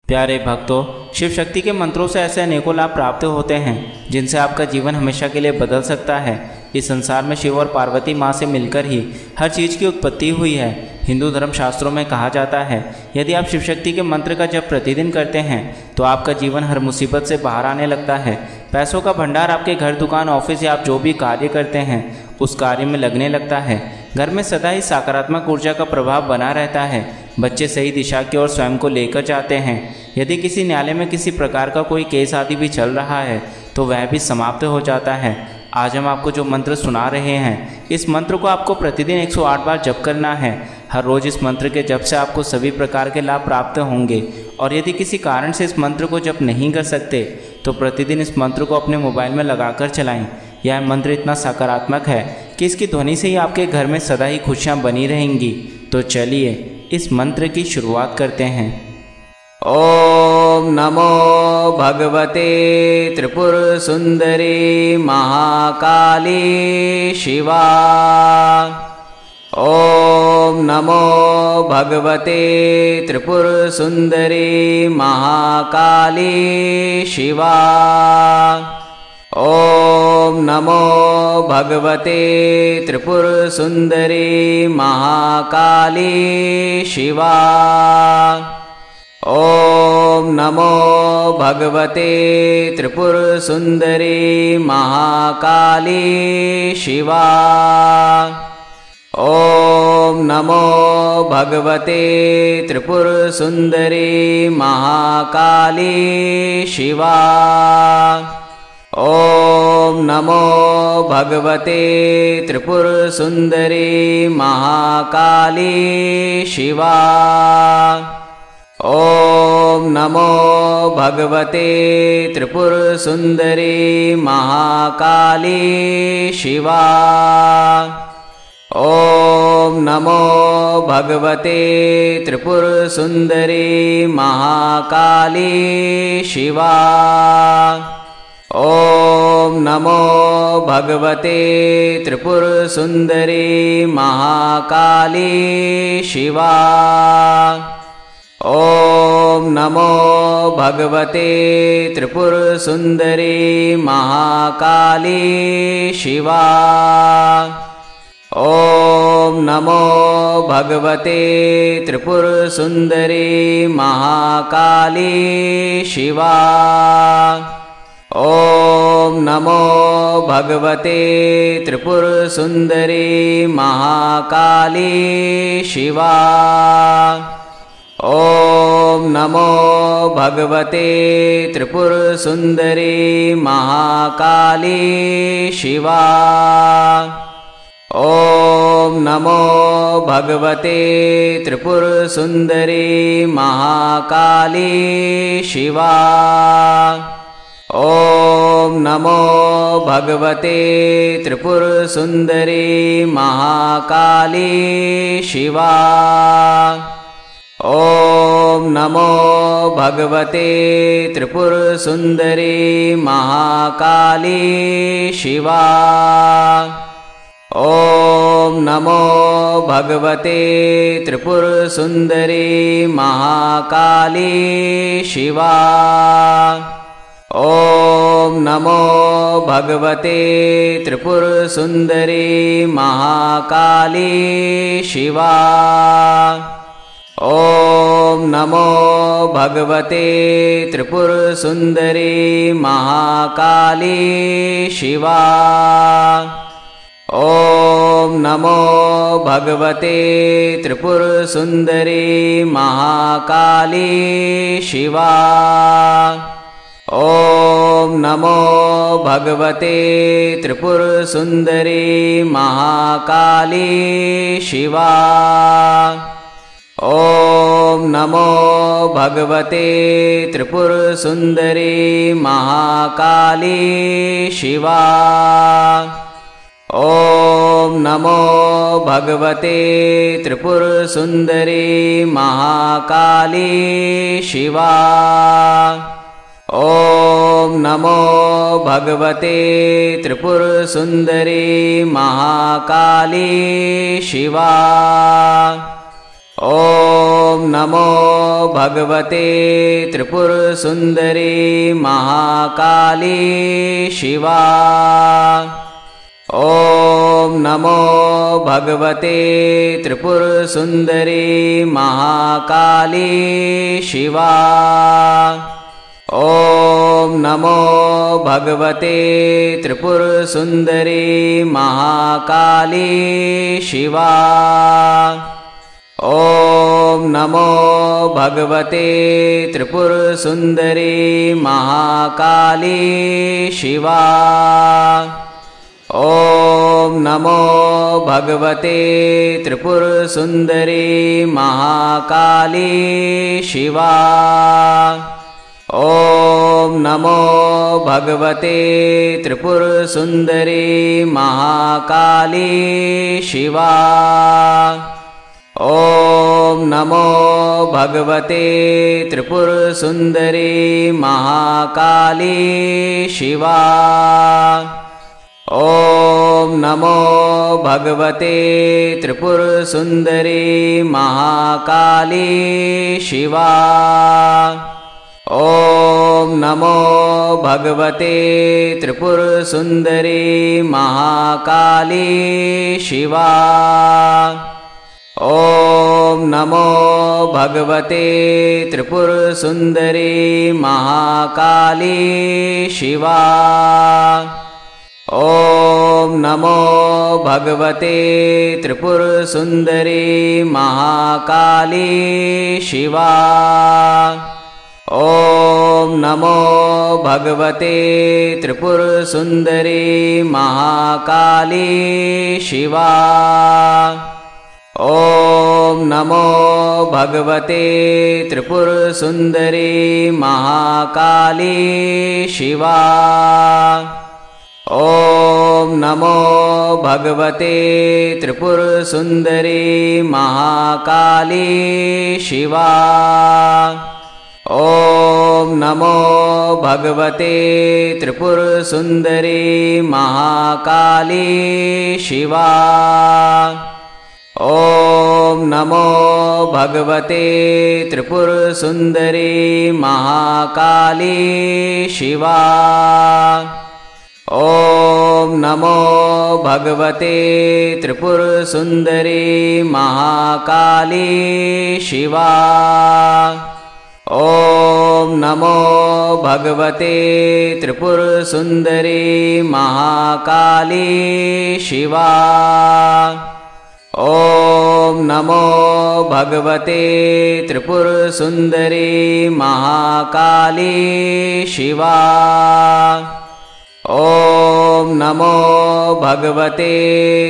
प्यारे भक्तों, शिव शक्ति के मंत्रों से ऐसे अनेकों लाभ प्राप्त होते हैं जिनसे आपका जीवन हमेशा के लिए बदल सकता है। इस संसार में शिव और पार्वती माँ से मिलकर ही हर चीज़ की उत्पत्ति हुई है। हिंदू धर्म शास्त्रों में कहा जाता है, यदि आप शिव शक्ति के मंत्र का जप प्रतिदिन करते हैं तो आपका जीवन हर मुसीबत से बाहर आने लगता है। पैसों का भंडार आपके घर, दुकान, ऑफिस या आप जो भी कार्य करते हैं उस कार्य में लगने लगता है। घर में सदा ही सकारात्मक ऊर्जा का प्रभाव बना रहता है। बच्चे सही दिशा की ओर स्वयं को लेकर जाते हैं। यदि किसी न्यायालय में किसी प्रकार का कोई केस आदि भी चल रहा है तो वह भी समाप्त हो जाता है। आज हम आपको जो मंत्र सुना रहे हैं, इस मंत्र को आपको प्रतिदिन 108 बार जप करना है। हर रोज़ इस मंत्र के जप से आपको सभी प्रकार के लाभ प्राप्त होंगे। और यदि किसी कारण से इस मंत्र को जप नहीं कर सकते तो प्रतिदिन इस मंत्र को अपने मोबाइल में लगाकर चलाएं। यह मंत्र इतना सकारात्मक है कि इसकी ध्वनि से ही आपके घर में सदा ही खुशियाँ बनी रहेंगी। तो चलिए इस मंत्र की शुरुआत करते हैं। ओम नमो भगवते त्रिपुर सुंदरी महाकाली शिवा। ओम नमो भगवते त्रिपुर सुंदरी महाकाली शिवा। ओम नमो भगवते त्रिपुर सुंदरी महाकाली शिवा। ओम नमो भगवते त्रिपुर सुंदरी महाकाली शिवा। ओम नमो भगवते त्रिपुर सुंदरी महाकाली शिवा। ओम नमो भगवते त्रिपुर सुंदरी महाकाली शिवा। ओम नमो भगवते त्रिपुर सुंदरी महाकाली शिवा। ओम नमो भगवते त्रिपुर सुंदरी महाकाली शिवा। ओम नमो भगवते त्रिपुर सुंदरी महाकाली शिवा। ओम नमो भगवते त्रिपुर सुंदरी महाकाली शिवा। ओम नमो भगवते त्रिपुर सुंदरी महाकाली शिवा। ओम नमो भगवते त्रिपुर सुंदरी महाकाली शिवा। ओम नमो भगवते त्रिपुर सुंदरी महाकाली शिवा। ओम नमो भगवते त्रिपुर सुंदरी महाकाली शिवा। ओम नमो भगवते त्रिपुर सुंदरी महाकाली शिवा। ओम नमो भगवते त्रिपुर सुंदरी महाकाली शिवा। ओम नमो भगवते त्रिपुर सुंदरी महाकाली शिवा। ओम नमो भगवते त्रिपुर सुंदरी महाकाली शिवा। ओम नमो भगवते त्रिपुर सुंदरी महाकाली शिवा। ओम नमो भगवते त्रिपुर सुंदरी महाकाली शिवा। ओम नमो भगवते त्रिपुर सुंदरी महाकाली शिवा। ओम नमो भगवते त्रिपुर सुंदरी महाकाली शिवा। ओम नमो भगवते त्रिपुर सुंदरी महाकाली शिवा। ओम नमो भगवते त्रिपुर सुंदरी महाकाली शिवा। ओम नमो भगवते त्रिपुरसुन्दरी महाकाली शिवा। ॐ नमो भगवते त्रिपुरसुन्दरी महाकाली शिवा। ॐ नमो भगवते त्रिपुरसुन्दरी महाकाली शिवा। ॐ नमो भगवते त्रिपुरसुन्दरी महाकाली शिवा। ॐ नमो भगवते त्रिपुरसुन्दरी महाकाली शिवा। ॐ नमो भगवते त्रिपुरसुन्दरी महाकाली शिवा। ॐ नमो भगवते त्रिपुरसुन्दरी महाकाली शिवा। ॐ नमो भगवते त्रिपुरसुन्दरी महाकाली शिवा। ॐ नमो भगवते त्रिपुरसुन्दरी महाकाली शिवा। ॐ नमो भगवते त्रिपुरसुन्दरी महाकाली शिवा। ॐ नमो भगवते त्रिपुरसुन्दरी महाकाली शिवा। ॐ नमो भगवते त्रिपुरसुन्दरी महाकाली शिवा। ॐ नमो भगवते त्रिपुरसुन्दरी महाकाली शिवा। ॐ नमो भगवते त्रिपुरसुन्दरी महाकाली शिवा। ॐ नमो भगवते त्रिपुरसुन्दरी महाकाली शिवा। ॐ नमो भगवते त्रिपुरसुन्दरी महाकाली शिवा। ॐ नमो भगवते त्रिपुरसुन्दरी महाकाली शिवा। ॐ नमो भगवते त्रिपुरसुन्दरी महाकाली शिवा। ॐ नमो भगवते त्रिपुरसुन्दरी महाकाली शिवा। ॐ नमो भगवते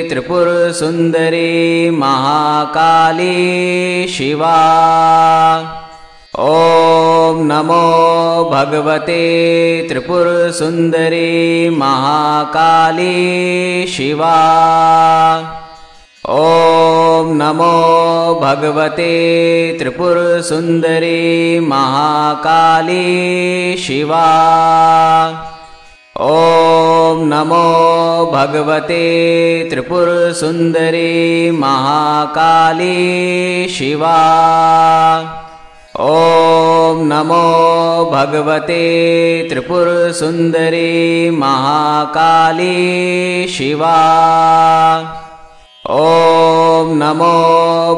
त्रिपुरसुन्दरी महाकाली शिवा। ॐ नमो भगवते त्रिपुरसुन्दरी महाकाली शिवा। ॐ नमो भगवते त्रिपुरसुन्दरी महाकाली शिवा। ॐ नमो भगवते त्रिपुरसुन्दरी महाकाली शिवा। ॐ नमो भगवते त्रिपुरसुन्दरी महाकाली शिवा। ॐ नमो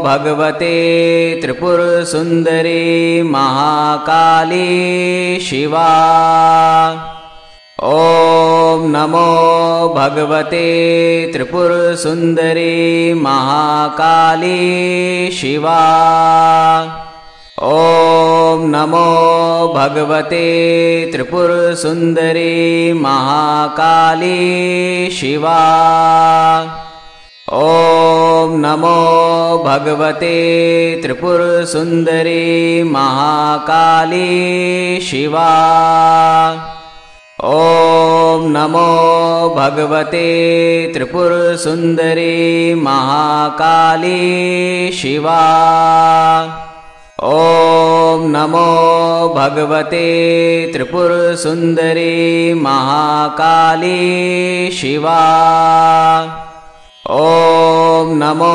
भगवते त्रिपुरसुन्दरी महाकाली शिवा। ॐ नमो भगवते त्रिपुरसुन्दरी महाकाली शिवा। ॐ नमो भगवते त्रिपुरसुन्दरी महाकाली शिवा। ॐ नमो भगवते त्रिपुरसुन्दरी महाकाली शिवा। ॐ नमो भगवते त्रिपुरसुन्दरी महाकाली शिवा। ॐ नमो भगवते त्रिपुरसुन्दरी महाकाली शिवा। ॐ नमो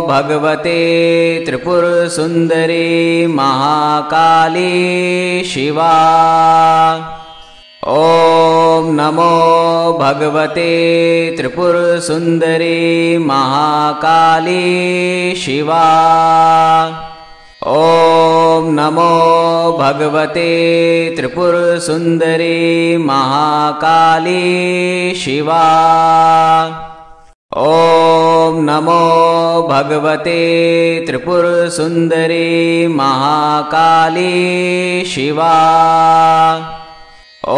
भगवते त्रिपुरसुन्दरी महाकाली शिवा। ॐ नमो भगवते त्रिपुरसुन्दरी महाकाली शिवा। ॐ नमो भगवते त्रिपुरसुन्दरी महाकाली शिवा। ॐ नमो भगवते त्रिपुरसुन्दरी महाकाली शिवा। ॐ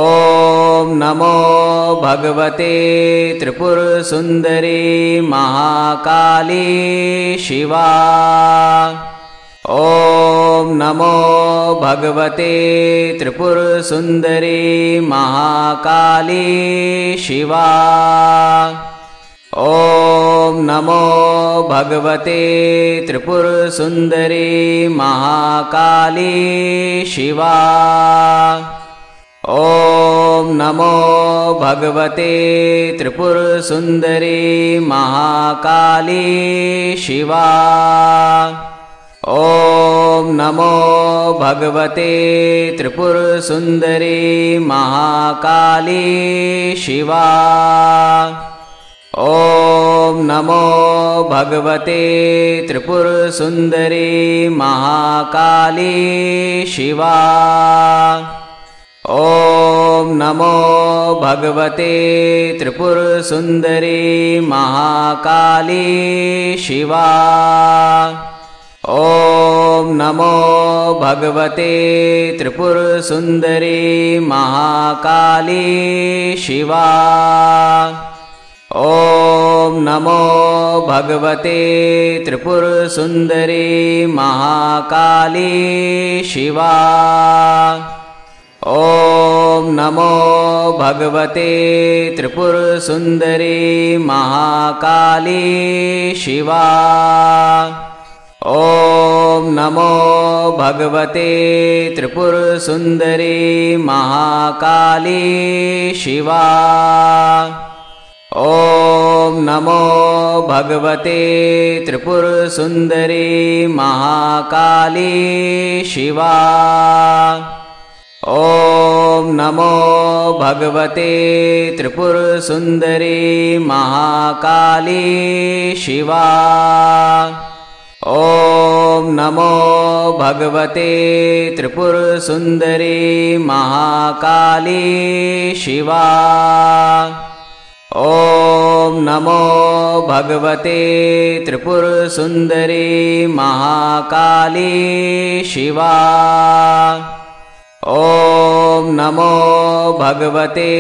नमो भगवते त्रिपुरसुन्दरी महाकाली शिवा। ॐ नमो भगवते त्रिपुरसुन्दरी महाकाली शिवा। ॐ नमो भगवते त्रिपुरसुन्दरी महाकाली शिवा। ॐ नमो भगवते त्रिपुरसुन्दरी महाकाली शिवा। ॐ नमो भगवते त्रिपुरसुन्दरी महाकाली शिवा। ॐ नमो भगवते त्रिपुरसुन्दरी महाकाली शिवा। ॐ नमो भगवते त्रिपुरसुन्दरी महाकाली शिवा। ॐ नमो भगवते त्रिपुरसुन्दरी महाकाली शिवा। ॐ नमो भगवते त्रिपुरसुन्दरी महाकाली शिवा। ॐ नमो भगवते त्रिपुरसुन्दरी महाकाली शिवा। ॐ नमो भगवते त्रिपुरसुन्दरी महाकाली शिवा। ॐ नमो भगवते त्रिपुरसुन्दरी महाकाली शिवा। ॐ नमो भगवते त्रिपुरसुन्दरी महाकाली शिवा। ॐ नमो भगवते त्रिपुरसुन्दरी महाकाली शिवा। ॐ नमो भगवते त्रिपुरसुन्दरी महाकाली शिवा। ॐ नमो भगवते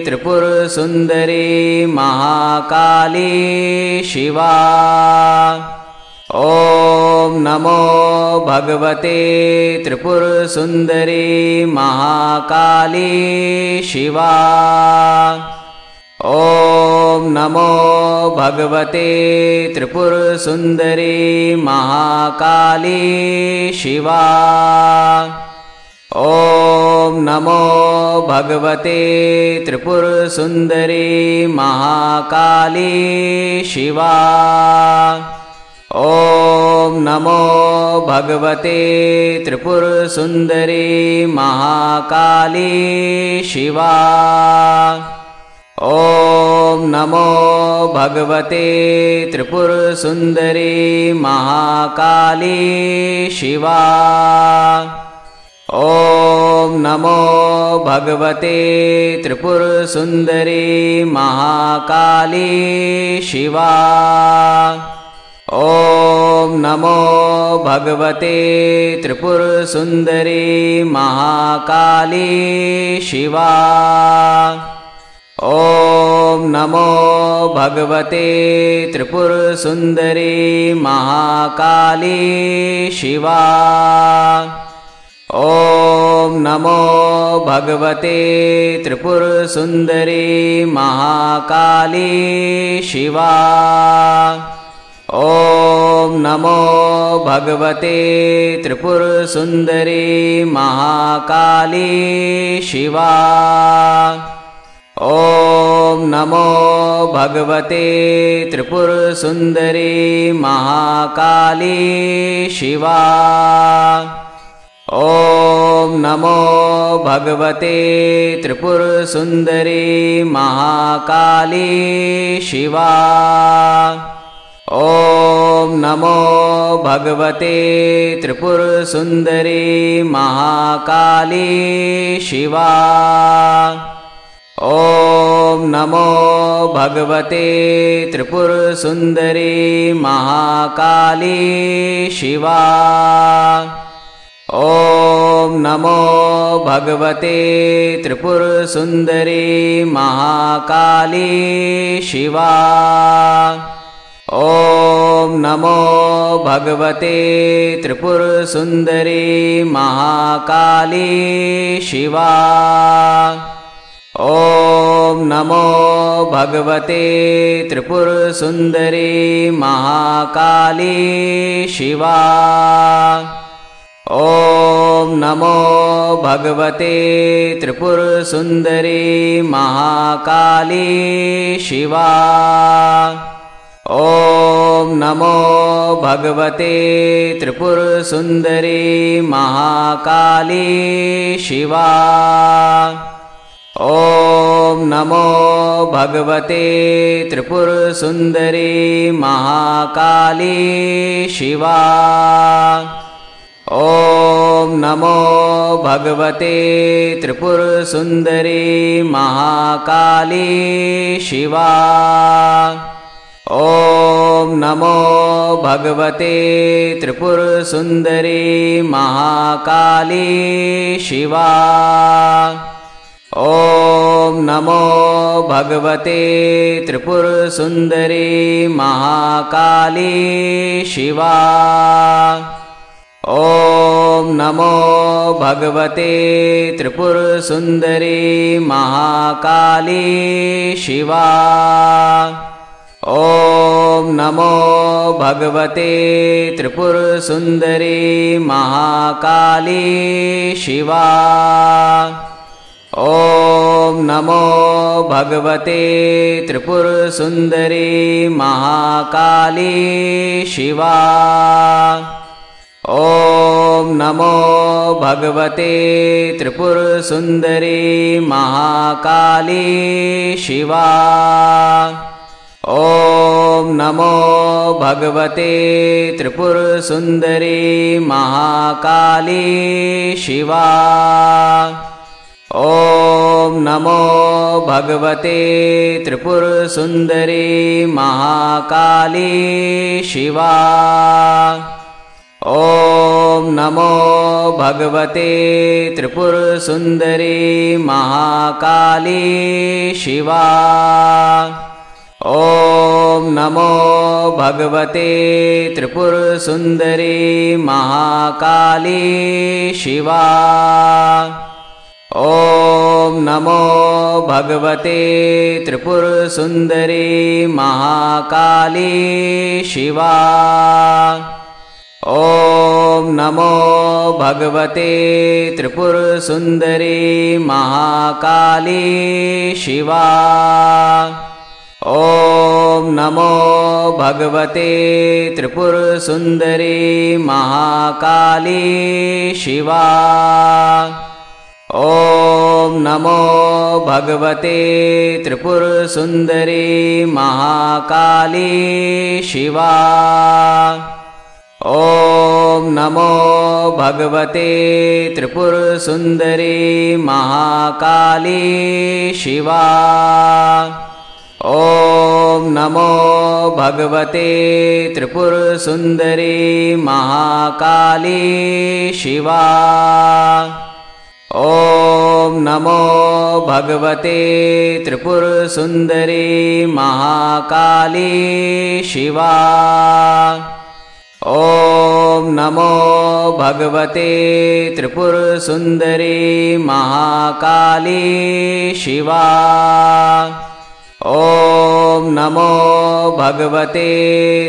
त्रिपुरसुन्दरी महाकाली शिवा। ॐ नमो भगवते त्रिपुरसुन्दरी महाकाली शिवा। ॐ नमो भगवते त्रिपुरसुन्दरी महाकाली शिवा। ॐ नमो भगवते त्रिपुरसुन्दरी महाकाली शिवा। ॐ नमो भगवते त्रिपुरसुन्दरी महाकाली शिवा। ॐ नमो भगवते त्रिपुरसुन्दरी महाकाली शिवा। ॐ नमो भगवते त्रिपुरसुन्दरी महाकाली शिवा। ॐ नमो भगवते त्रिपुरसुन्दरी महाकाली शिवा। ॐ नमो भगवते त्रिपुरसुन्दरी महाकाली शिवा। ॐ नमो भगवते त्रिपुरसुन्दरी महाकाली शिवा। ॐ नमो भगवते त्रिपुरसुन्दरी महाकाली शिवा। ॐ नमो भगवते त्रिपुरसुन्दरी महाकाली शिवा। ॐ नमो भगवते त्रिपुरसुन्दरी महाकाली शिवा। ॐ नमो भगवते त्रिपुरसुन्दरी महाकाली शिवा। ॐ नमो भगवते त्रिपुरसुन्दरी महाकाली शिवा। ॐ नमो भगवते त्रिपुरसुन्दरी महाकाली शिवा। ॐ नमो भगवते त्रिपुरसुन्दरी महाकाली शिवा। ॐ नमो भगवते त्रिपुरसुन्दरी महाकाली शिवा। ॐ नमो भगवते त्रिपुरसुन्दरी महाकाली शिवा। ॐ नमो भगवते त्रिपुरसुन्दरी महाकाली शिवा। ॐ नमो भगवते त्रिपुरसुन्दरी महाकाली शिवा। ॐ नमो भगवते त्रिपुरसुन्दरी महाकाली शिवा। ॐ नमो भगवते त्रिपुरसुन्दरी महाकाली शिवा। ॐ नमो भगवते त्रिपुरसुन्दरी महाकाली शिवा। ॐ नमो भगवते त्रिपुरसुन्दरी महाकाली शिवा। ॐ नमो भगवते त्रिपुरसुन्दरी महाकाली शिवा। ॐ नमो भगवते त्रिपुरसुन्दरी महाकाली शिवा। ॐ नमो भगवते त्रिपुरसुन्दरी महाकाली शिवा। ॐ नमो भगवते त्रिपुरसुन्दरी महाकाली शिवा। ॐ नमो भगवते त्रिपुरसुन्दरी महाकाली शिवा। ॐ नमो भगवते त्रिपुरसुन्दरी महाकाली शिवा। ॐ नमो भगवते त्रिपुरसुन्दरी महाकाली शिवा। ॐ नमो भगवते त्रिपुरसुन्दरी महाकाली शिवा। ॐ नमो भगवते त्रिपुरसुन्दरी महाकाली शिवा। ॐ नमो भगवते त्रिपुरसुन्दरी महाकाली शिवा। ॐ नमो भगवते त्रिपुरसुन्दरी महाकाली शिवा। ॐ नमो भगवते त्रिपुरसुन्दरी महाकाली शिवा। ॐ नमो भगवते त्रिपुरसुन्दरी महाकाली शिवा। ॐ नमो भगवते त्रिपुरसुन्दरी महाकाली शिवा। ॐ नमो भगवते त्रिपुरसुन्दरी महाकाली शिवा। ॐ नमो भगवते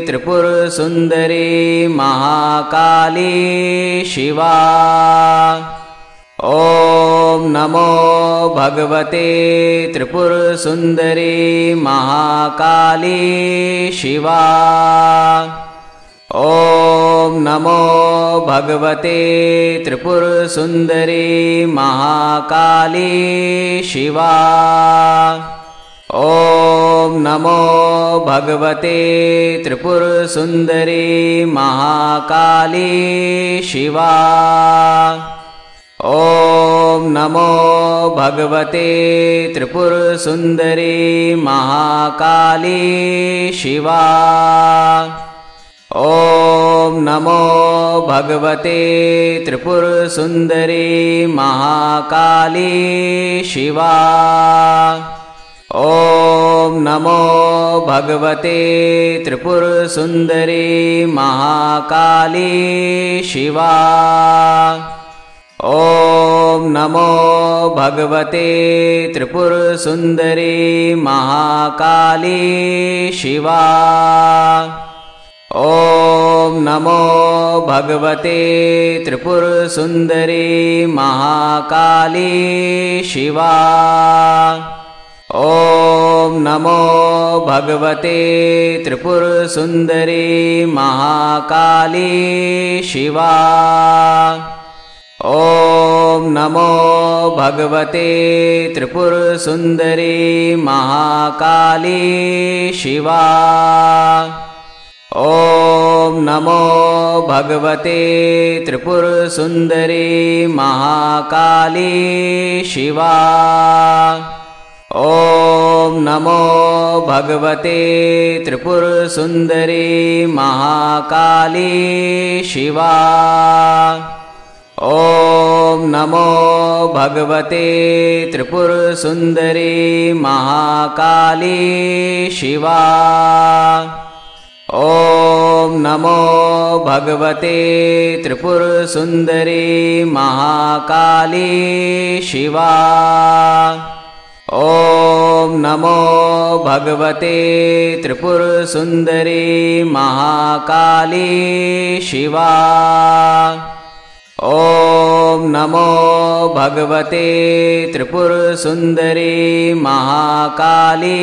त्रिपुरसुन्दरी महाकाली शिवा। ॐ नमो भगवते त्रिपुरसुन्दरी महाकाली शिवा। ॐ नमो भगवते त्रिपुरसुन्दरी महाकाली शिवा। ॐ नमो भगवते त्रिपुरसुन्दरी महाकाली शिवा। ॐ नमो भगवते त्रिपुरसुन्दरी महाकाली शिवा। ॐ नमो भगवते त्रिपुरसुन्दरी महाकाली शिवा। ॐ नमो भगवते त्रिपुरसुन्दरी महाकाली शिवा। ॐ नमो भगवते त्रिपुरसुन्दरी महाकाली शिवा। ॐ नमो भगवते त्रिपुरसुन्दरी महाकाली शिवा। ॐ नमो भगवते त्रिपुरसुन्दरी महाकाली शिवा। ॐ नमो भगवते त्रिपुरसुन्दरी महाकाली शिवा। ॐ नमो भगवते त्रिपुरसुन्दरी महाकाली शिवा। ॐ नमो भगवते त्रिपुरसुन्दरी महाकाली शिवा। ॐ नमो भगवते त्रिपुरसुन्दरी महाकाली शिवा। ॐ नमो भगवते त्रिपुरसुन्दरी महाकाली शिवा। ॐ नमो भगवते त्रिपुरसुन्दरी महाकाली शिवा। ॐ नमो भगवते त्रिपुरसुन्दरी महाकाली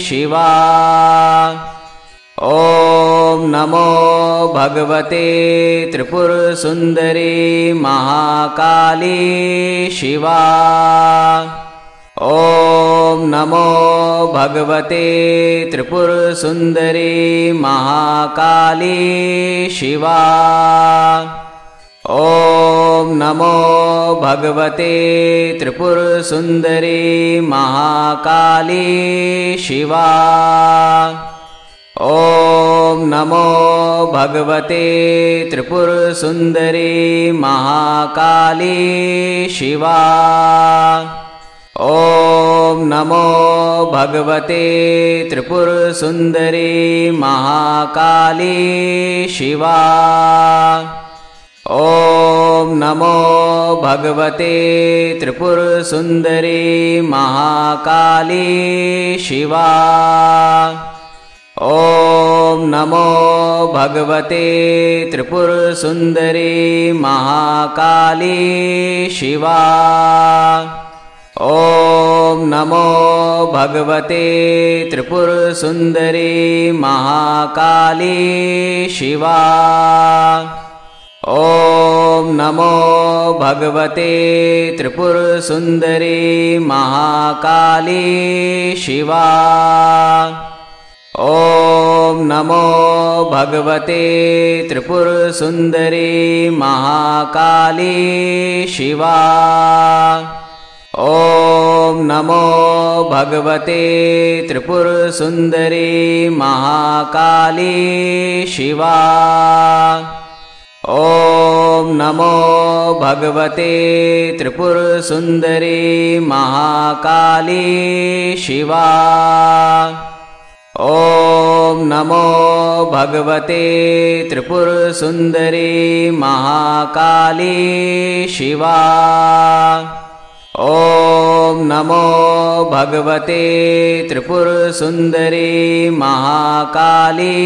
शिवा। ॐ नमो भगवते त्रिपुरसुन्दरी महाकाली शिवा। ॐ नमो भगवते त्रिपुरसुन्दरी महाकाली शिवा। ॐ नमो भगवते त्रिपुरसुन्दरी महाकाली शिवा। ॐ नमो भगवते त्रिपुरसुन्दरी महाकाली शिवा। ॐ नमो भगवते त्रिपुरसुन्दरी महाकाली शिवा। ॐ नमो भगवते त्रिपुरसुन्दरी महाकाली शिवा। ॐ नमो भगवते त्रिपुरसुन्दरी महाकाली शिवा। ॐ नमो भगवते त्रिपुरसुन्दरी महाकाली शिवा। ॐ नमो भगवते त्रिपुरसुन्दरी महाकाली शिवा। ॐ नमो भगवते त्रिपुरसुन्दरी महाकाली शिवा। ॐ नमो भगवते त्रिपुरसुन्दरी महाकाली शिवा। ॐ नमो भगवते त्रिपुरसुन्दरी महाकाली शिवा। ॐ नमो भगवते त्रिपुरसुन्दरी महाकाली शिवा। ॐ नमो भगवते त्रिपुरसुन्दरी महाकाली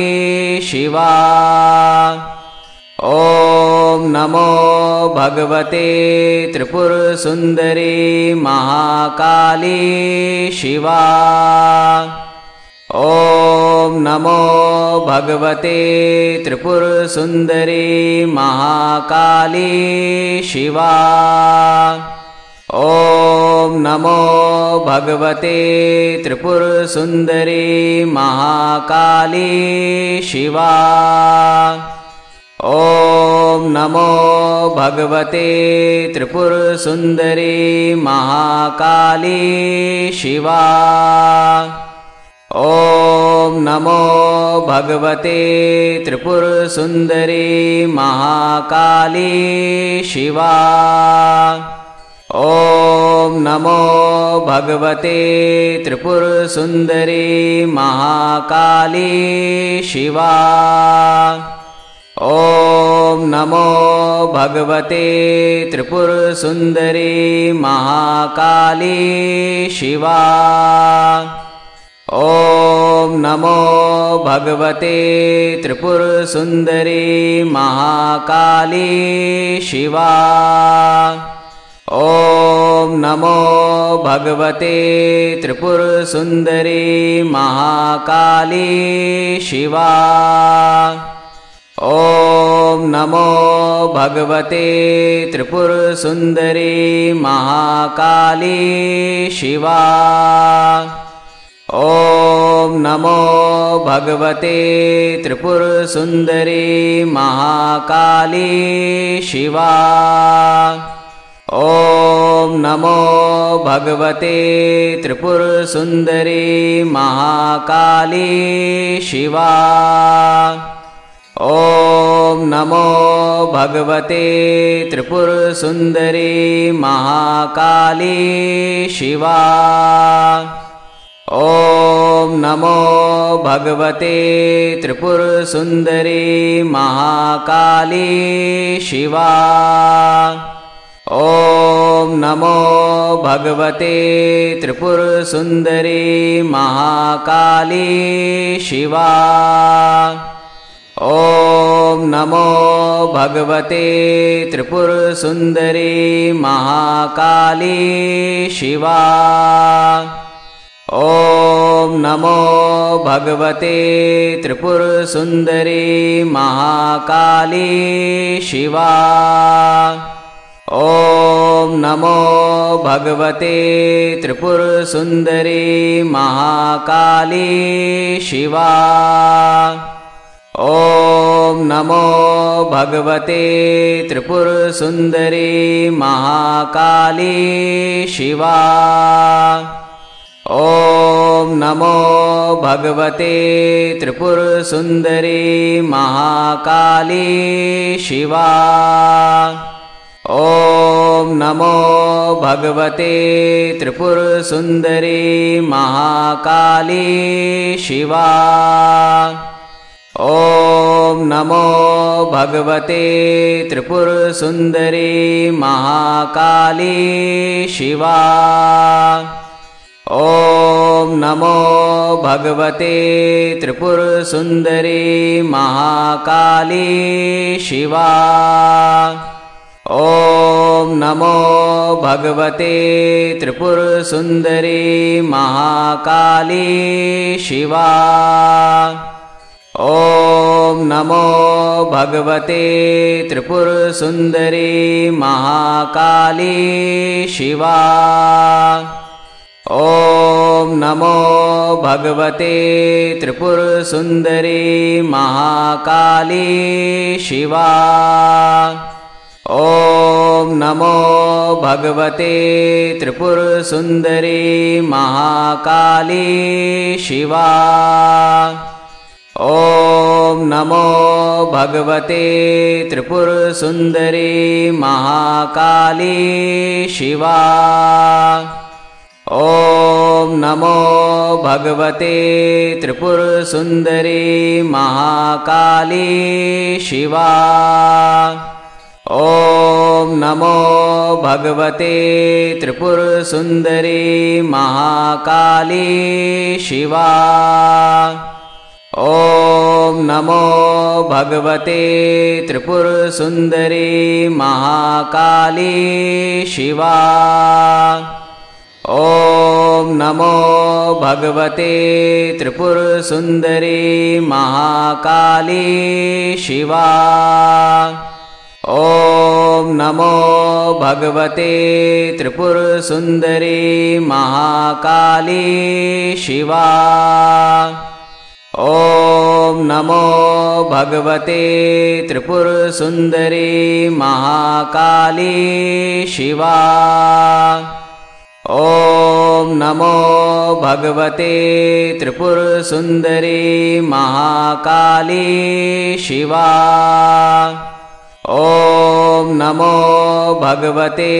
शिवा। ॐ नमो भगवते त्रिपुरसुन्दरी महाकाली शिवा। ॐ नमो भगवते त्रिपुरसुन्दरी महाकाली शिवा। ॐ नमो भगवते त्रिपुरसुन्दरी महाकाली शिवा। ॐ नमो भगवते त्रिपुरसुन्दरी महाकाली शिवा। ॐ नमो भगवते त्रिपुरसुन्दरी महाकाली शिवा। ॐ नमो भगवते त्रिपुरसुन्दरी महाकाली शिवा। ॐ नमो भगवते त्रिपुरसुन्दरी महाकाली शिवा। ॐ नमो भगवते त्रिपुरसुन्दरी महाकाली शिवा। ॐ नमो भगवते त्रिपुरसुन्दरी महाकाली शिवा। ॐ नमो भगवते त्रिपुरसुन्दरी महाकाली शिवा। ॐ नमो भगवते त्रिपुरसुन्दरी महाकाली शिवा। ॐ नमो भगवते त्रिपुरसुन्दरी महाकाली शिवा। ॐ नमो भगवते त्रिपुरसुन्दरी महाकाली शिवा। ॐ नमो भगवते त्रिपुरसुन्दरी महाकाली शिवा। ॐ नमो भगवते त्रिपुरसुन्दरी महाकाली शिवा। ॐ नमो भगवते त्रिपुरसुन्दरी महाकाली शिवा। ॐ नमो भगवते त्रिपुरसुन्दरी महाकाली शिवा। ॐ नमो भगवते त्रिपुरसुन्दरी महाकाली शिवा। ॐ नमो भगवते त्रिपुरसुन्दरी महाकाली शिवा। ॐ नमो भगवते त्रिपुरसुन्दरी महाकाली शिवा। ॐ नमो भगवते त्रिपुरसुन्दरी महाकाली शिवा। ॐ नमो भगवते त्रिपुरसुन्दरी महाकाली शिवा। ॐ नमो भगवते त्रिपुरसुन्दरी महाकाली शिवा। ॐ नमो भगवते त्रिपुरसुन्दरी महाकाली शिवा। ॐ नमो भगवते त्रिपुरसुन्दरी महाकाली शिवा। ॐ नमो भगवते त्रिपुरसुन्दरी महाकाली शिवा। ॐ नमो भगवते त्रिपुरसुन्दरी महाकाली शिवा। ॐ नमो भगवते त्रिपुरसुन्दरी महाकाली शिवा। ॐ नमो भगवते त्रिपुरसुन्दरी महाकाली शिवा। ॐ नमो भगवते त्रिपुरसुन्दरी महाकाली शिवा। ॐ नमो भगवते त्रिपुरसुन्दरी महाकाली शिवा। ॐ नमो भगवते त्रिपुरसुन्दरी महाकाली शिवा। ॐ नमो भगवते त्रिपुरसुन्दरी महाकाली शिवा। ॐ नमो भगवते त्रिपुरसुन्दरी महाकाली शिवा। ॐ नमो भगवते त्रिपुरसुन्दरी महाकाली शिवा। ॐ नमो भगवते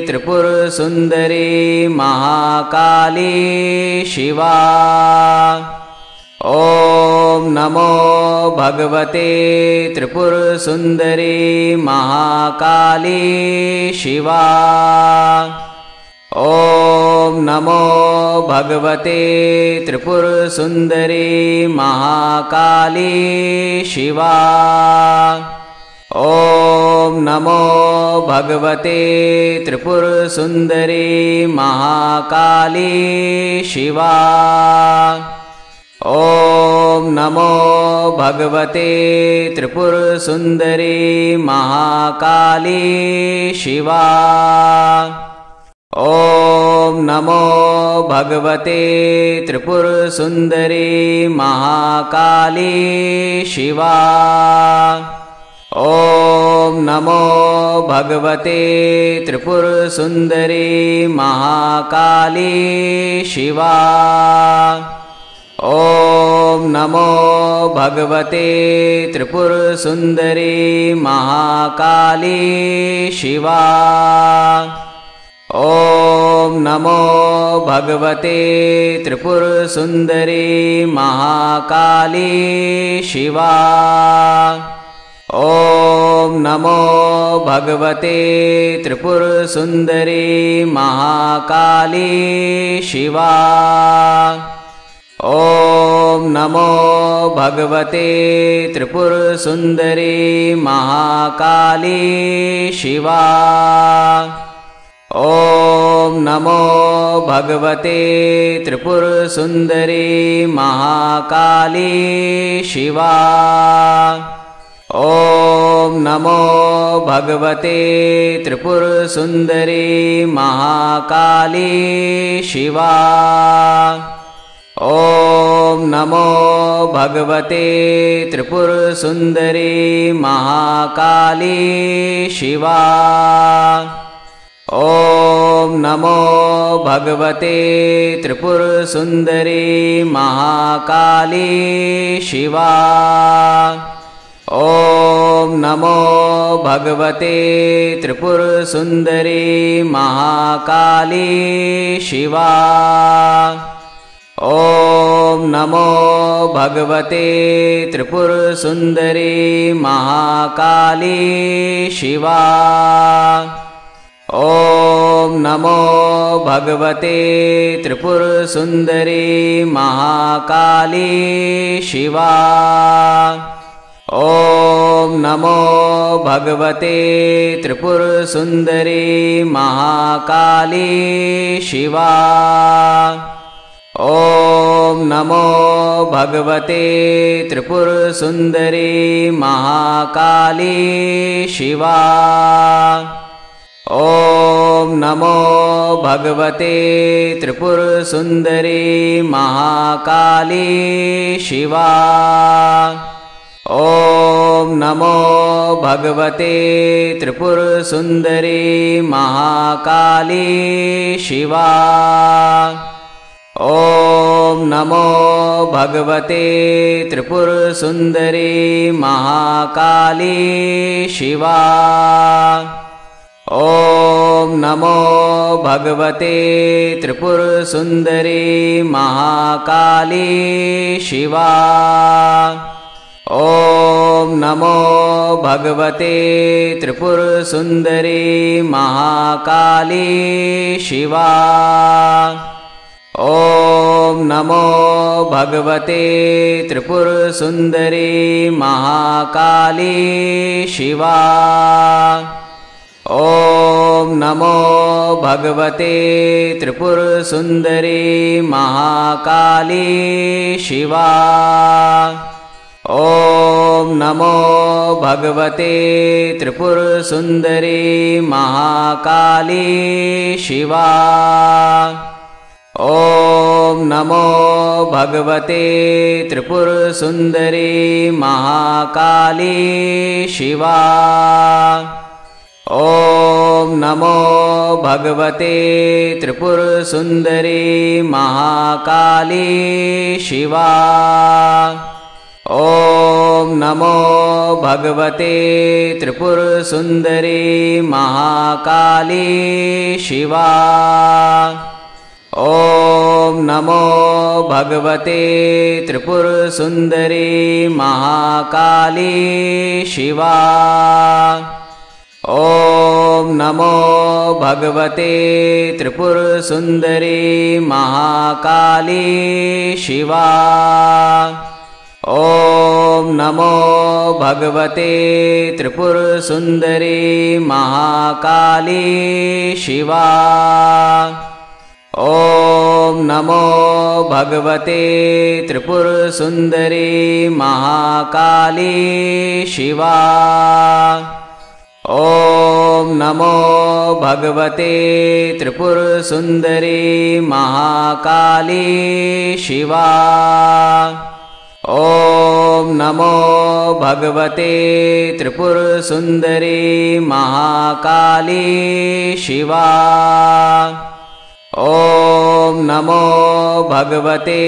त्रिपुरसुन्दरी महाकाली शिवा। ॐ नमो भगवते त्रिपुरसुन्दरी महाकाली शिवा। ॐ नमो भगवते त्रिपुरसुन्दरी महाकाली शिवा। ॐ नमो भगवते त्रिपुरसुन्दरी महाकाली शिवा। ॐ नमो भगवते त्रिपुरसुन्दरी महाकाली शिवा। ॐ नमो भगवते त्रिपुरसुन्दरी महाकाली शिवा। ॐ नमो भगवते त्रिपुरसुन्दरी महाकाली शिवा। ॐ नमो भगवते त्रिपुरसुन्दरी महाकाली शिवा। ॐ नमो भगवते त्रिपुरसुन्दरी महाकाली शिवा। ॐ नमो भगवते त्रिपुरसुन्दरी महाकाली शिवा। ॐ नमो भगवते त्रिपुरसुन्दरी महाकाली शिवा। ॐ नमो भगवते त्रिपुरसुन्दरी महाकाली शिवा। ॐ नमो भगवते त्रिपुरसुन्दरी महाकाली शिवा। ॐ नमो भगवते त्रिपुरसुन्दरी महाकाली शिवा। ॐ नमो भगवते त्रिपुरसुन्दरी महाकाली शिवा। ॐ नमो भगवते त्रिपुरसुन्दरी महाकाली शिवा। ॐ नमो भगवते त्रिपुरसुन्दरी महाकाली शिवा। ॐ नमो भगवते त्रिपुरसुन्दरी महाकाली शिवा। ॐ नमो भगवते त्रिपुरसुन्दरी महाकाली शिवा। ॐ नमो भगवते त्रिपुरसुन्दरी महाकाली शिवा। ॐ नमो भगवते त्रिपुरसुन्दरी महाकाली शिवा। ॐ नमो भगवते त्रिपुरसुन्दरी महाकाली शिवा। ॐ नमो भगवते त्रिपुरसुन्दरी महाकाली शिवा। ॐ नमो भगवते त्रिपुरसुन्दरी महाकाली शिवा। ॐ नमो भगवते त्रिपुरसुन्दरी महाकाली शिवा। ॐ नमो भगवते त्रिपुरसुन्दरी महाकाली शिवा। ॐ नमो भगवते त्रिपुरसुन्दरी महाकाली शिवा। ॐ नमो भगवते त्रिपुरसुन्दरी महाकाली शिवा। ॐ नमो भगवते त्रिपुरसुन्दरी महाकाली शिवा। ॐ नमो भगवते त्रिपुरसुन्दरी महाकाली शिवा। ॐ नमो भगवते त्रिपुरसुन्दरी महाकाली शिवा। ॐ नमो भगवते त्रिपुरसुन्दरी महाकाली शिवा। ॐ नमो भगवते त्रिपुरसुन्दरी महाकाली शिवा। ॐ नमो भगवते त्रिपुरसुन्दरी महाकाली शिवा। ॐ नमो भगवते त्रिपुरसुन्दरी महाकाली शिवा। ॐ नमो भगवते त्रिपुरसुन्दरी महाकाली शिवा। ॐ नमो भगवते त्रिपुरसुन्दरी महाकाली शिवा। ॐ नमो भगवते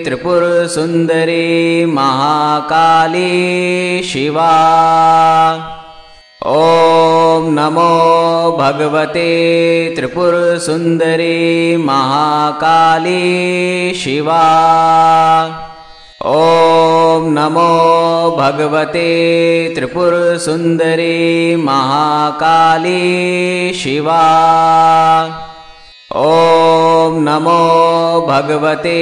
त्रिपुरसुन्दरी महाकाली शिवा। ॐ नमो भगवते त्रिपुरसुन्दरी महाकाली शिवा। ॐ नमो भगवते त्रिपुरसुन्दरी महाकाली शिवा। ॐ नमो भगवते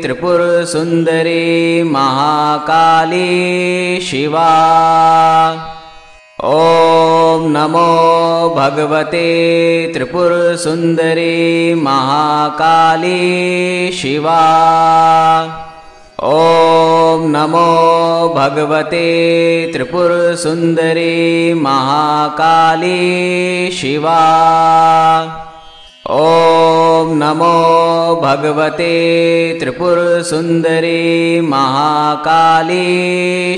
त्रिपुरसुन्दरी महाकाली शिवा। ॐ नमो भगवते त्रिपुरसुन्दरी महाकाली शिवा। ॐ नमो भगवते त्रिपुरसुन्दरी महाकाली शिवा। ॐ नमो भगवते त्रिपुरसुन्दरी महाकाली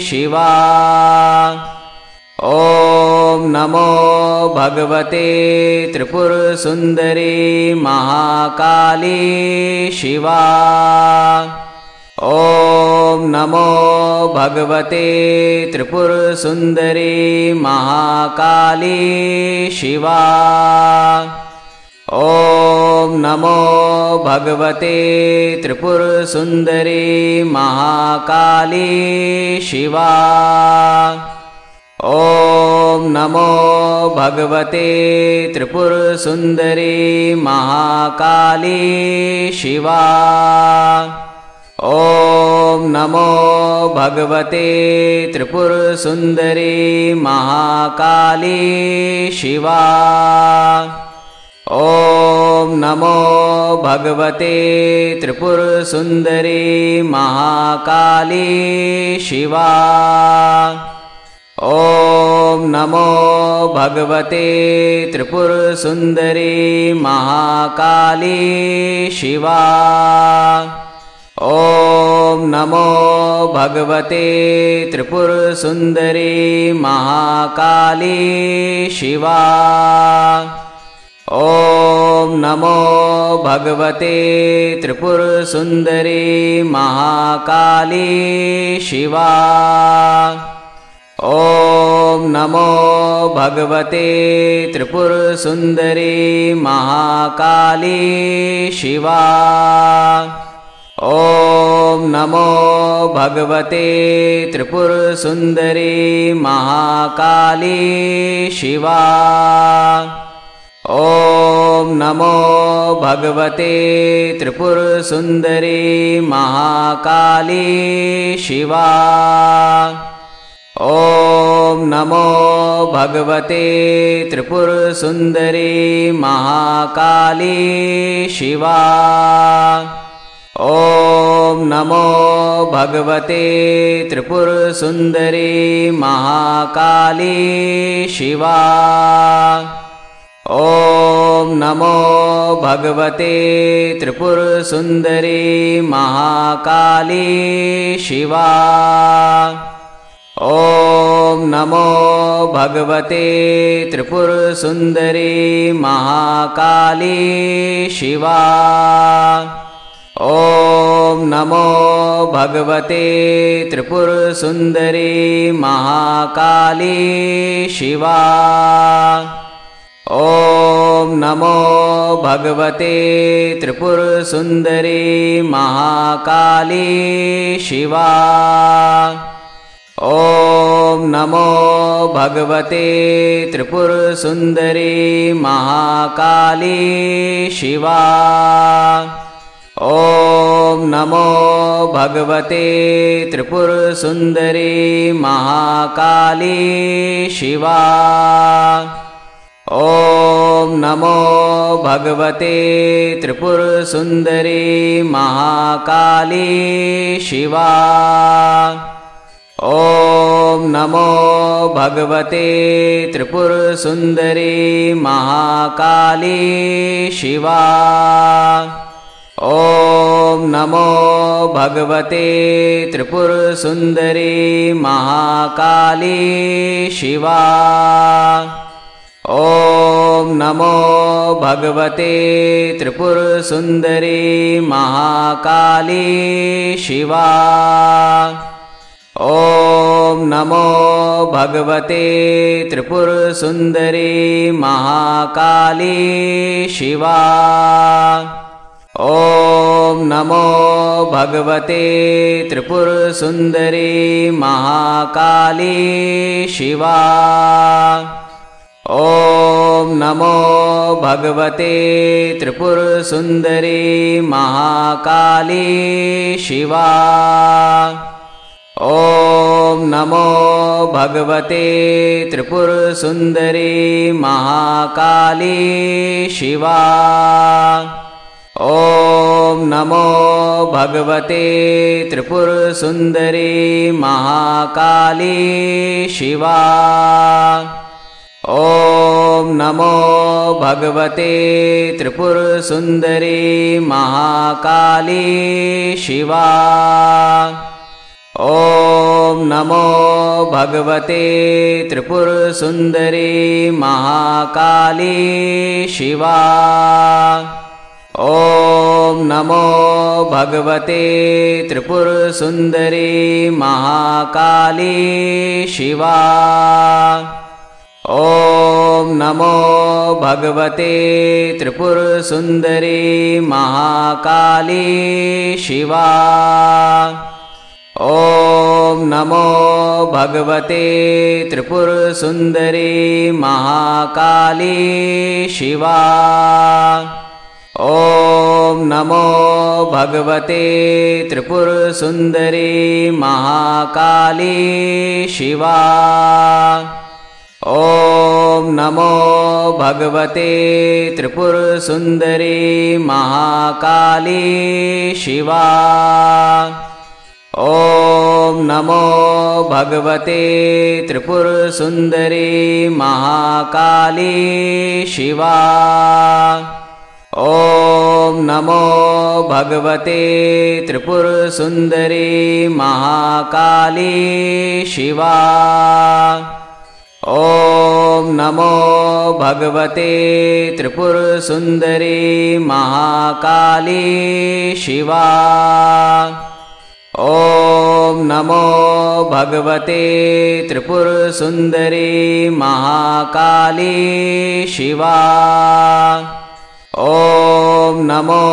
शिवा। ॐ नमो भगवते त्रिपुरसुन्दरी महाकाली शिवा। ॐ नमो भगवते त्रिपुरसुन्दरी महाकाली शिवा। ॐ नमो भगवते त्रिपुरसुन्दरी महाकाली शिवा। ॐ नमो भगवते त्रिपुरसुन्दरी महाकाली शिवा। ॐ नमो भगवते त्रिपुरसुन्दरी महाकाली शिवा। ॐ नमो भगवते त्रिपुरसुन्दरी महाकाली शिवा। ॐ नमो भगवते त्रिपुरसुन्दरी महाकाली शिवा। ॐ नमो भगवते त्रिपुरसुन्दरी महाकाली शिवा। ॐ नमो भगवते त्रिपुरसुन्दरी महाकाली शिवा। ॐ नमो भगवते त्रिपुरसुन्दरी महाकाली शिवा। ॐ नमो भगवते त्रिपुरसुन्दरी महाकाली शिवा। ॐ नमो भगवते त्रिपुरसुन्दरी महाकाली शिवा। ॐ नमो भगवते त्रिपुरसुन्दरी महाकाली शिवा। ॐ नमो भगवते त्रिपुरसुन्दरी महाकाली शिवा। ॐ नमो भगवते त्रिपुरसुन्दरी महाकाली शिवा। ॐ नमो भगवते त्रिपुरसुन्दरी महाकाली शिवा। ॐ नमो भगवते त्रिपुरसुन्दरी महाकाली शिवा। ॐ नमो भगवते त्रिपुरसुन्दरी महाकाली शिवा। ॐ नमो भगवते त्रिपुरसुन्दरी महाकाली शिवा। ॐ नमो भगवते त्रिपुरसुन्दरी महाकाली शिवा। ॐ नमो भगवते त्रिपुरसुन्दरी महाकाली शिवा। ॐ नमो भगवते त्रिपुरसुन्दरी महाकाली शिवा। ॐ नमो भगवते त्रिपुरसुन्दरी महाकाली शिवा। ॐ नमो भगवते त्रिपुरसुन्दरी महाकाली शिवा। ॐ नमो भगवते त्रिपुरसुन्दरी महाकाली शिवा। ॐ नमो भगवते त्रिपुरसुन्दरी महाकाली शिवा। ॐ नमो भगवते त्रिपुरसुन्दरी महाकाली शिवा। ॐ नमो भगवते त्रिपुरसुन्दरी महाकाली शिवा। ॐ नमो भगवते त्रिपुरसुन्दरी महाकाली शिवा। ॐ नमो भगवते त्रिपुरसुन्दरी महाकाली शिवा। ॐ नमो भगवते त्रिपुरसुन्दरी महाकाली शिवा। ॐ नमो भगवते त्रिपुरसुन्दरी महाकाली शिवा। ॐ नमो भगवते त्रिपुरसुन्दरी महाकाली शिवा। ॐ नमो भगवते त्रिपुरसुन्दरी महाकाली शिवा। ॐ नमो भगवते त्रिपुरसुन्दरी महाकाली शिवा। ॐ नमो भगवते त्रिपुरसुन्दरी महाकाली शिवा। ॐ नमो भगवते त्रिपुरसुन्दरी महाकाली शिवा। ॐ नमो भगवते त्रिपुरसुन्दरी महाकाली शिवा। ॐ नमो भगवते त्रिपुरसुन्दरी महाकाली शिवा। ॐ नमो भगवते त्रिपुरसुन्दरी महाकाली शिवा। ॐ नमो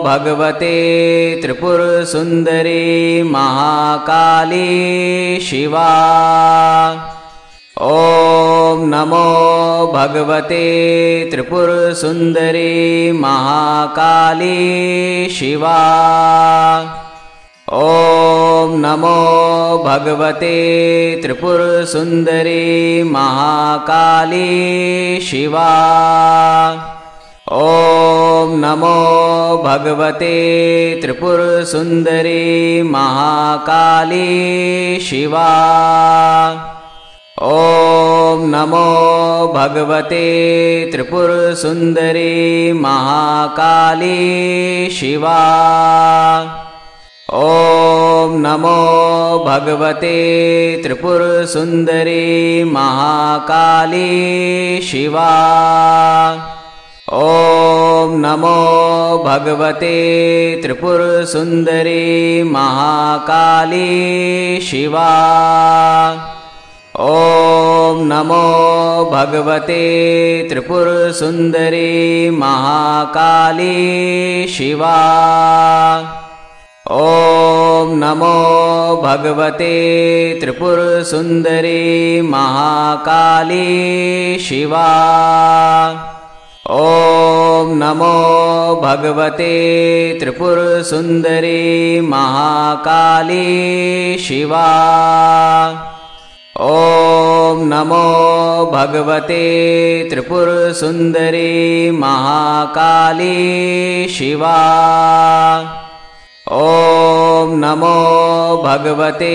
भगवते त्रिपुरसुन्दरी महाकाली शिवा। ॐ नमो भगवते त्रिपुरसुन्दरी महाकाली शिवा। ॐ नमो भगवते त्रिपुरसुन्दरी महाकाली शिवा। ॐ नमो भगवते त्रिपुरसुन्दरी महाकाली शिवा। ॐ नमो भगवते त्रिपुरसुन्दरी महाकाली शिवा। ॐ नमो भगवते त्रिपुरसुन्दरी महाकाली शिवा। ॐ नमो भगवते त्रिपुरसुन्दरी महाकाली शिवा। ॐ नमो भगवते त्रिपुरसुन्दरी महाकाली शिवा। ॐ नमो भगवते त्रिपुरसुन्दरी महाकाली शिवा। ॐ नमो भगवते त्रिपुरसुन्दरी महाकाली शिवा। ॐ नमो भगवते त्रिपुरसुन्दरी महाकाली शिवा। ॐ नमो भगवते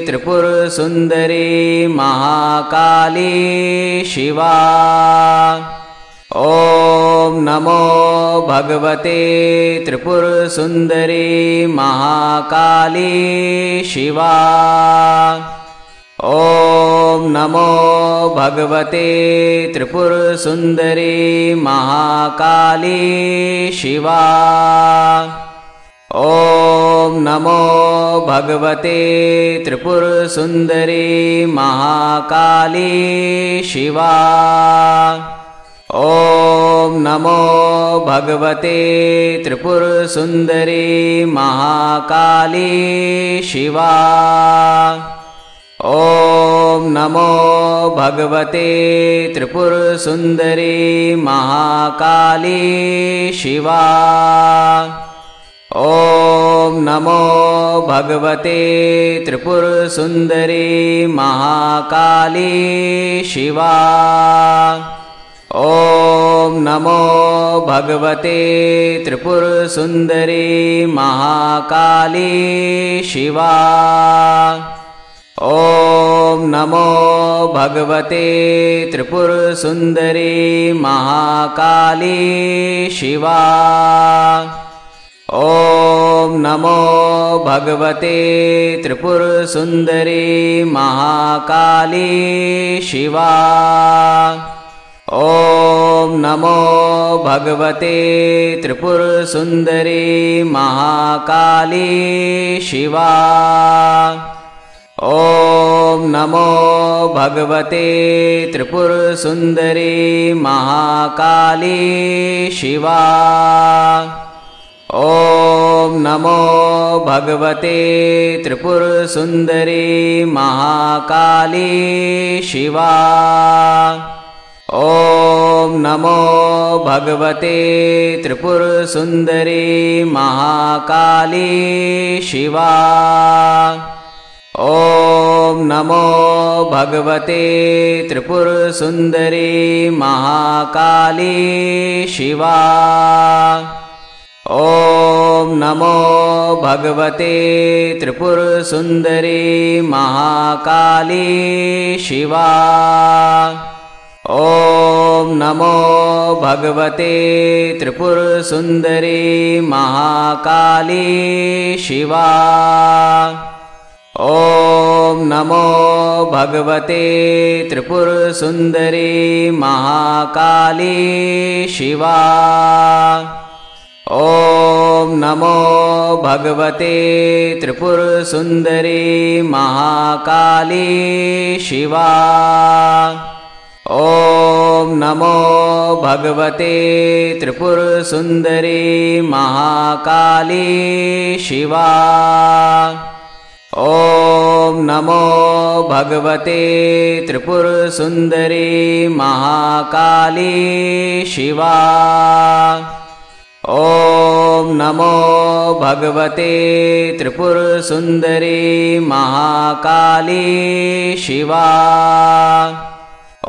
त्रिपुरसुन्दरी महाकाली शिवा। ॐ नमो भगवते त्रिपुरसुन्दरी महाकाली शिवा। ॐ नमो भगवते त्रिपुरसुन्दरी महाकाली शिवा। ॐ नमो भगवते त्रिपुरसुन्दरी महाकाली शिवा। ॐ नमो भगवते त्रिपुरसुन्दरी महाकाली शिवा। ॐ नमो भगवते त्रिपुरसुन्दरी महाकाली शिवा। ॐ नमो भगवते त्रिपुरसुन्दरी महाकाली शिवा। ॐ नमो भगवते त्रिपुरसुन्दरी महाकाली शिवा। ॐ नमो भगवते त्रिपुरसुन्दरी महाकाली शिवा। ॐ नमो भगवते त्रिपुरसुन्दरी महाकाली शिवा। ॐ नमो भगवते त्रिपुरसुन्दरी महाकाली शिवा। ॐ नमो भगवते त्रिपुरसुन्दरी महाकाली शिवा। ॐ नमो भगवते त्रिपुरसुन्दरी महाकाली शिवा। ॐ नमो भगवते त्रिपुरसुन्दरी महाकाली शिवा। ॐ नमो भगवते त्रिपुरसुन्दरी महाकाली शिवा। ॐ नमो भगवते त्रिपुरसुन्दरी महाकाली शिवा। ॐ नमो भगवते त्रिपुरसुन्दरी महाकाली शिवा। ॐ नमो भगवते त्रिपुरसुन्दरी महाकाली शिवा। ॐ नमो भगवते त्रिपुरसुन्दरी महाकाली शिवा। ॐ नमो भगवते त्रिपुरसुन्दरी महाकाली शिवा। ॐ नमो भगवते त्रिपुरसुन्दरी महाकाली शिवा। ॐ नमो भगवते त्रिपुरसुन्दरी महाकाली शिवा।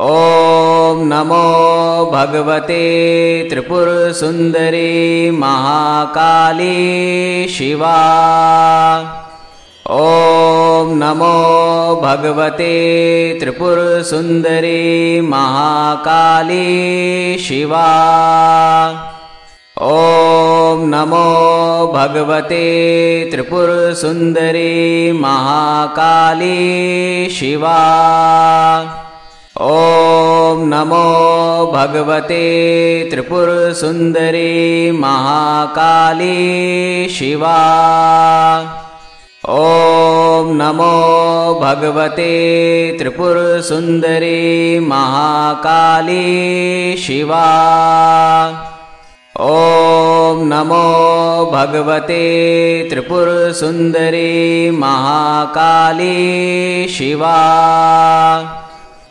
ॐ नमो भगवते त्रिपुरसुन्दरी महाकाली शिवा। ॐ नमो भगवते त्रिपुरसुन्दरी महाकाली शिवा। ॐ नमो भगवते त्रिपुरसुन्दरी महाकाली शिवा। ॐ नमो भगवते त्रिपुरसुन्दरी महाकाली शिवा। ॐ नमो भगवते त्रिपुरसुन्दरी महाकाली शिवा। ॐ नमो भगवते त्रिपुरसुन्दरी महाकाली शिवा।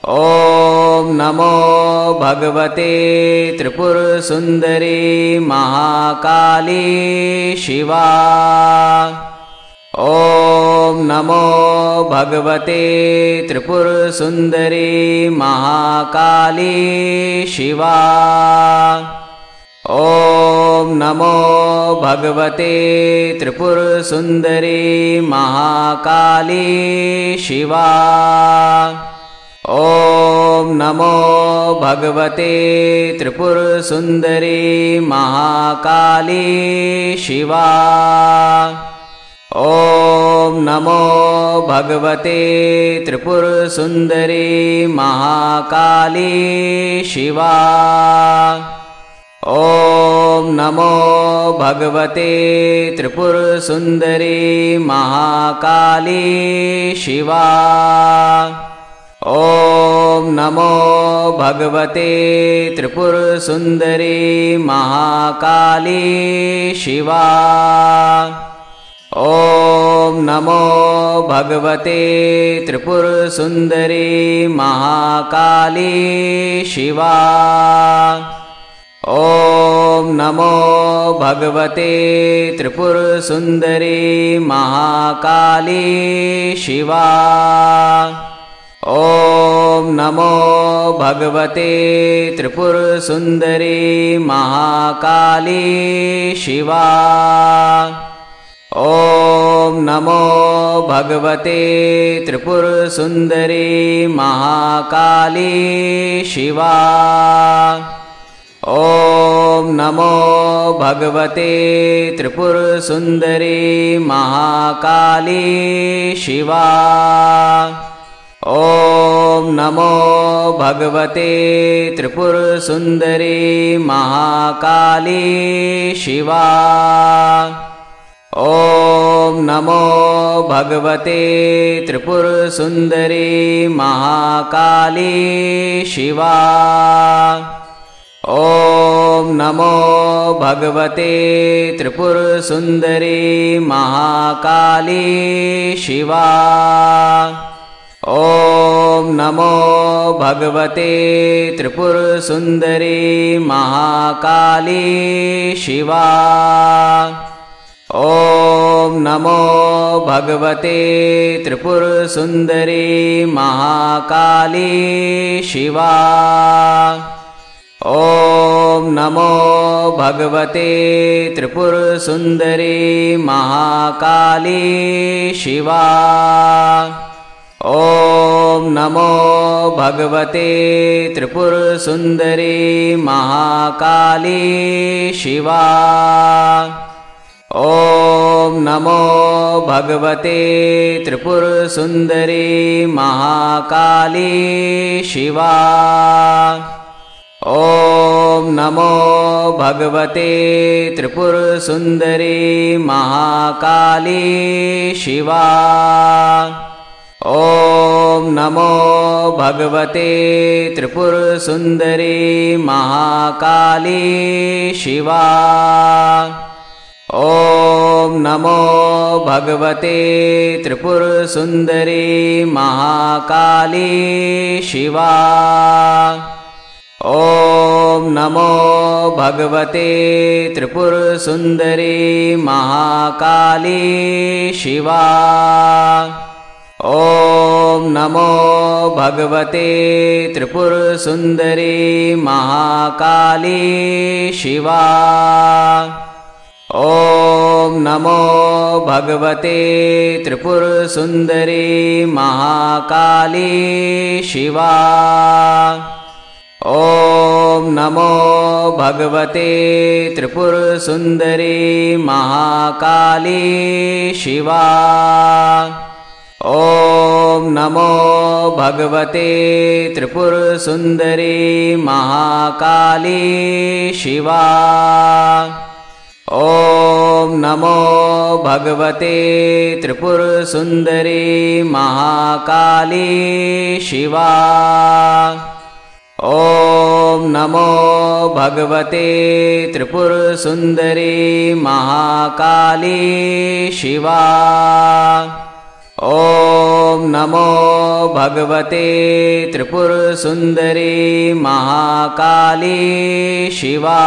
ॐ नमो भगवते त्रिपुरसुन्दरी महाकाली शिवा। ॐ नमो भगवते त्रिपुरसुन्दरी महाकाली शिवा। ॐ नमो भगवते त्रिपुरसुन्दरी महाकाली शिवा। ॐ नमो भगवते त्रिपुरसुन्दरी महाकाली शिवा। ॐ नमो भगवते त्रिपुरसुन्दरी महाकाली शिवा। ॐ नमो भगवते त्रिपुरसुन्दरी महाकाली शिवा। ॐ नमो भगवते त्रिपुरसुन्दरी महाकाली शिवा। ॐ नमो भगवते त्रिपुरसुन्दरी महाकाली शिवा। ॐ नमो भगवते त्रिपुरसुन्दरी महाकाली शिवा। ॐ नमो भगवते त्रिपुरसुन्दरी महाकाली शिवा। ॐ नमो भगवते त्रिपुरसुन्दरी महाकाली शिवा। ॐ नमो भगवते त्रिपुरसुन्दरी महाकाली शिवा। ॐ नमो भगवते त्रिपुरसुन्दरी महाकाली शिवा। ॐ नमो भगवते त्रिपुरसुन्दरी महाकाली शिवा। ॐ नमो भगवते त्रिपुरसुन्दरी महाकाली शिवा। ॐ नमो भगवते त्रिपुरसुन्दरी महाकाली शिवा। ॐ नमो भगवते त्रिपुरसुन्दरी महाकाली शिवा। ॐ नमो भगवते त्रिपुरसुन्दरी महाकाली शिवा। ॐ नमो भगवते त्रिपुरसुन्दरी महाकाली शिवा। ॐ नमो भगवते त्रिपुरसुन्दरी महाकाली शिवा। ॐ नमो भगवते त्रिपुरसुन्दरी महाकाली शिवा। ॐ नमो भगवते त्रिपुरसुन्दरी महाकाली शिवा। ॐ नमो भगवते त्रिपुरसुन्दरी महाकाली शिवा। ॐ नमो भगवते त्रिपुरसुन्दरी महाकाली शिवा। ॐ नमो भगवते त्रिपुरसुन्दरी महाकाली शिवा। ॐ नमो भगवते त्रिपुरसुन्दरी महाकाली शिवा। ॐ नमो भगवते त्रिपुरसुन्दरी महाकाली शिवा। ॐ नमो भगवते त्रिपुरसुन्दरी महाकाली शिवा। ॐ नमो भगवते त्रिपुरसुन्दरी महाकाली शिवा। ॐ नमो भगवते त्रिपुरसुन्दरी महाकाली शिवा। ॐ नमो भगवते त्रिपुरसुन्दरी महाकाली शिवा। ॐ नमो भगवते त्रिपुरसुन्दरी महाकाली शिवा। ॐ नमो भगवते त्रिपुरसुन्दरी महाकाली शिवा। ॐ नमो भगवते त्रिपुरसुन्दरी महाकाली शिवा। ॐ नमो भगवते त्रिपुरसुन्दरी ॐ नमो भगवते त्रिपुरसुन्दरी महाकाली शिवा।